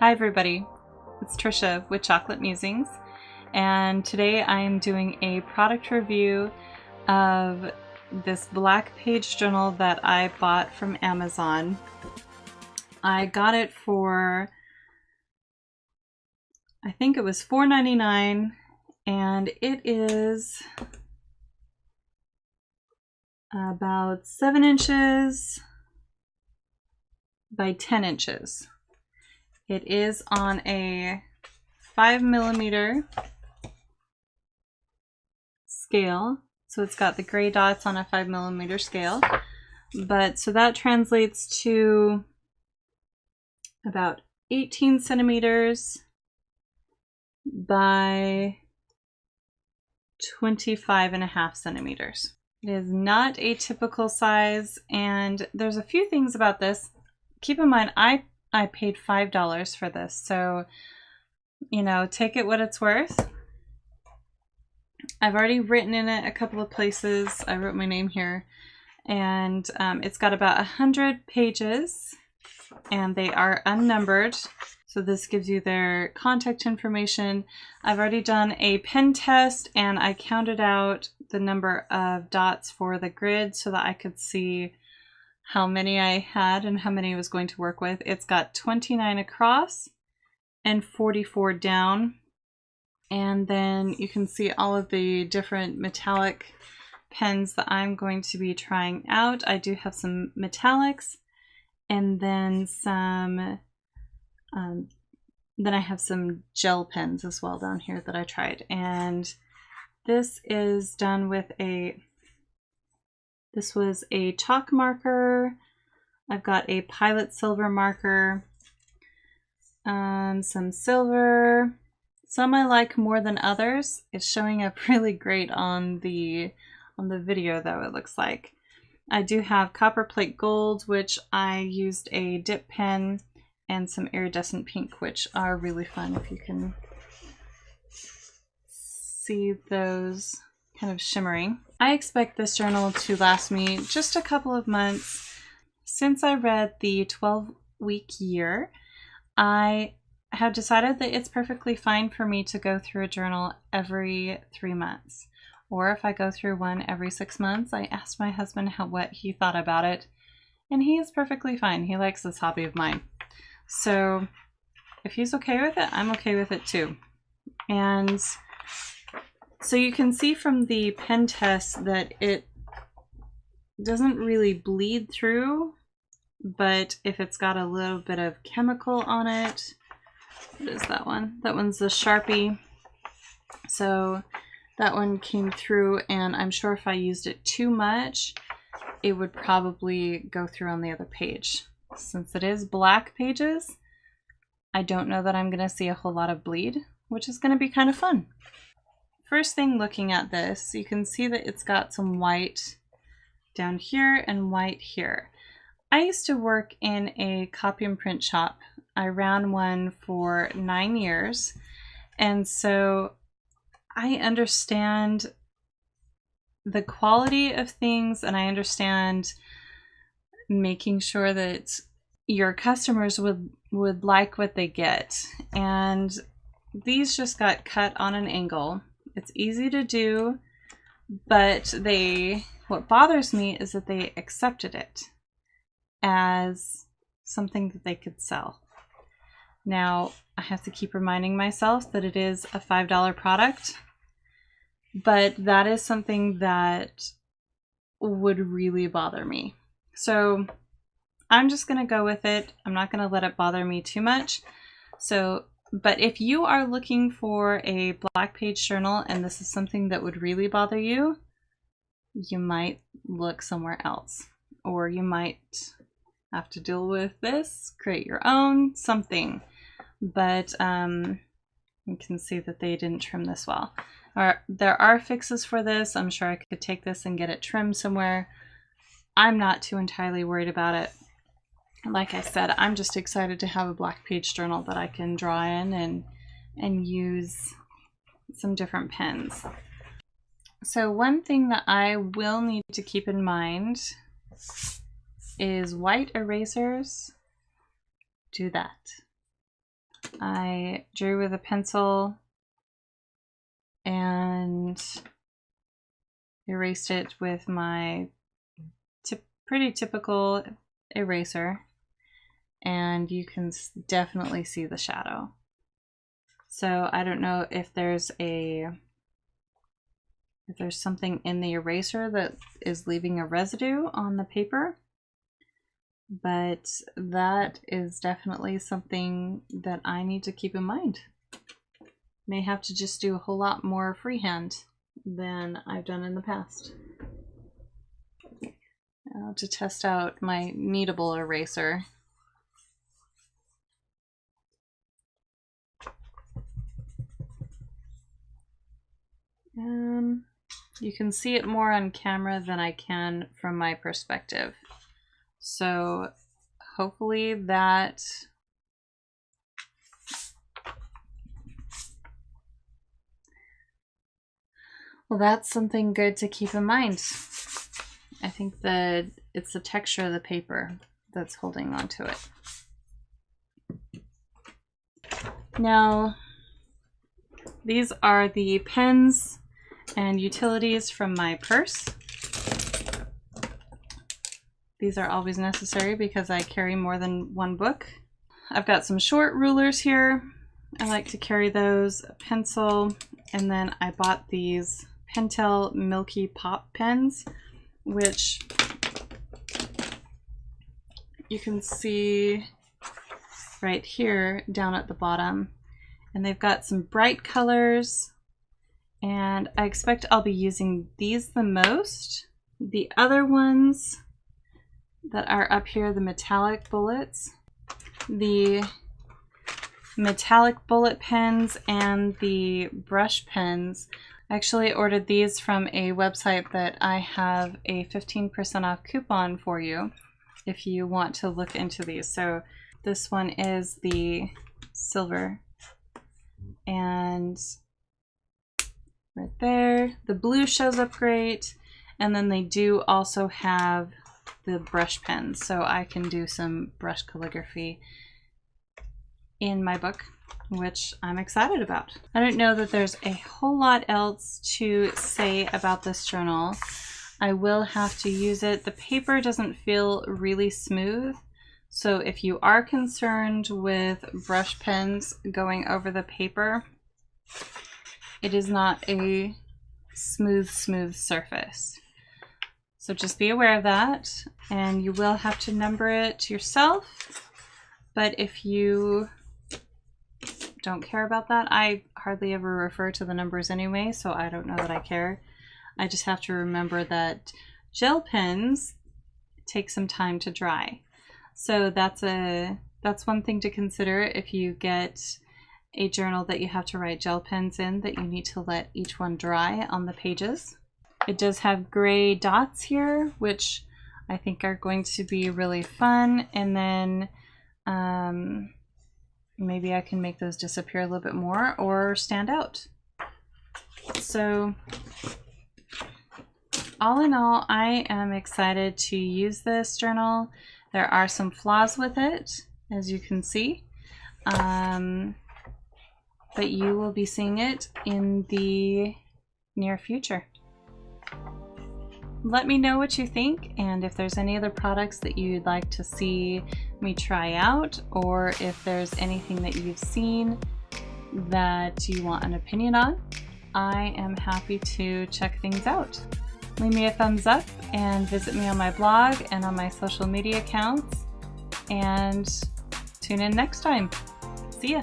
Hi everybody, it's Trisha with Chocolate Musings, and today I am doing a product review of this black page journal that I bought from Amazon. I got it for, I think it was $4.99, and it is about 7 inches by 10 inches. It is on a 5mm scale, so it's got the gray dots on a 5mm scale, but so that translates to about 18 centimeters by 25.5 centimeters. It is not a typical size, and there's a few things about this. Keep in mind, I paid $5 for this, so, you know, take it what it's worth. I've already written in it a couple of places. I wrote my name here, and it's got about 100 pages, and they are unnumbered. So this gives you their contact information. I've already done a pen test, and I counted out the number of dots for the grid so that I could see how many I had and how many I was going to work with. It's got 29 across and 44 down. And then you can see all of the different metallic pens that I'm going to be trying out. I do have some metallics, and then some, then I have some gel pens as well down here that I tried. And this is done with this was a chalk marker. I've got a Pilot silver marker, some silver. Some I like more than others. It's showing up really great on the video though, it looks like. I do have copper plate gold, which I used a dip pen, and some iridescent pink, which are really fun if you can see those kind of shimmering. I expect this journal to last me just a couple of months. Since I read the 12-week year, I have decided that it's perfectly fine for me to go through a journal every 3 months. Or if I go through one every 6 months. I asked my husband what he thought about it, and he is perfectly fine. He likes this hobby of mine. So if he's okay with it, I'm okay with it too. And so you can see from the pen test that it doesn't really bleed through, but if it's got a little bit of chemical on it, what is that one? That one's the Sharpie. So that one came through, and I'm sure if I used it too much, it would probably go through on the other page. Since it is black pages, I don't know that I'm going to see a whole lot of bleed, which is going to be kind of fun. First thing looking at this, you can see that it's got some white down here and white here. I used to work in a copy and print shop. I ran one for 9 years, and so I understand the quality of things, and I understand making sure that your customers would like what they get. And these just got cut on an angle. It's easy to do, but what bothers me is that they accepted it as something that they could sell. Now, I have to keep reminding myself that it is a $5 product, but that is something that would really bother me. So I'm just going to go with it. I'm not going to let it bother me too much. But if you are looking for a black page journal and this is something that would really bother you, you might look somewhere else, or you might have to deal with this, create your own something. But you can see that they didn't trim this well. There are fixes for this. I'm sure I could take this and get it trimmed somewhere. I'm not too entirely worried about it. Like I said, I'm just excited to have a black page journal that I can draw in and use some different pens. So one thing that I will need to keep in mind is white erasers do that. I drew with a pencil and erased it with my pretty typical eraser, and you can definitely see the shadow. So I don't know if there's something in the eraser that is leaving a residue on the paper, but that is definitely something that I need to keep in mind. May have to just do a whole lot more freehand than I've done in the past. To test out my kneadable eraser. You can see it more on camera than I can from my perspective. So hopefully that that's something good to keep in mind. I think that it's the texture of the paper that's holding on to it. Now, these are the pens and utilities from my purse. These are always necessary because I carry more than one book. I've got some short rulers here. I like to carry those, a pencil, and then I bought these Pentel Milky Pop pens, which you can see right here down at the bottom. And they've got some bright colors, and I expect I'll be using these the most. The other ones that are up here, the metallic bullets, the metallic bullet pens and the brush pens, I actually ordered these from a website that I have a 15% off coupon for you if you want to look into these. So this one is the silver, and right there, the blue shows up great. And then they do also have the brush pens, so I can do some brush calligraphy in my book, which I'm excited about. I don't know that there's a whole lot else to say about this journal. I will have to use it. The paper doesn't feel really smooth, so if you are concerned with brush pens going over the paper, it is not a smooth surface. So just be aware of that, and you will have to number it yourself. But if you don't care about that, I hardly ever refer to the numbers anyway, so I don't know that I care. I just have to remember that gel pens take some time to dry. So that's one thing to consider if you get a journal that you have to write gel pens in, that you need to let each one dry on the pages. It does have gray dots here, which I think are going to be really fun, and then maybe I can make those disappear a little bit more or stand out. So all in all, I am excited to use this journal. There are some flaws with it, as you can see, but you will be seeing it in the near future. Let me know what you think, and if there's any other products that you'd like to see me try out, or if there's anything that you've seen that you want an opinion on, I am happy to check things out. Leave me a thumbs up and visit me on my blog and on my social media accounts, and tune in next time. See ya!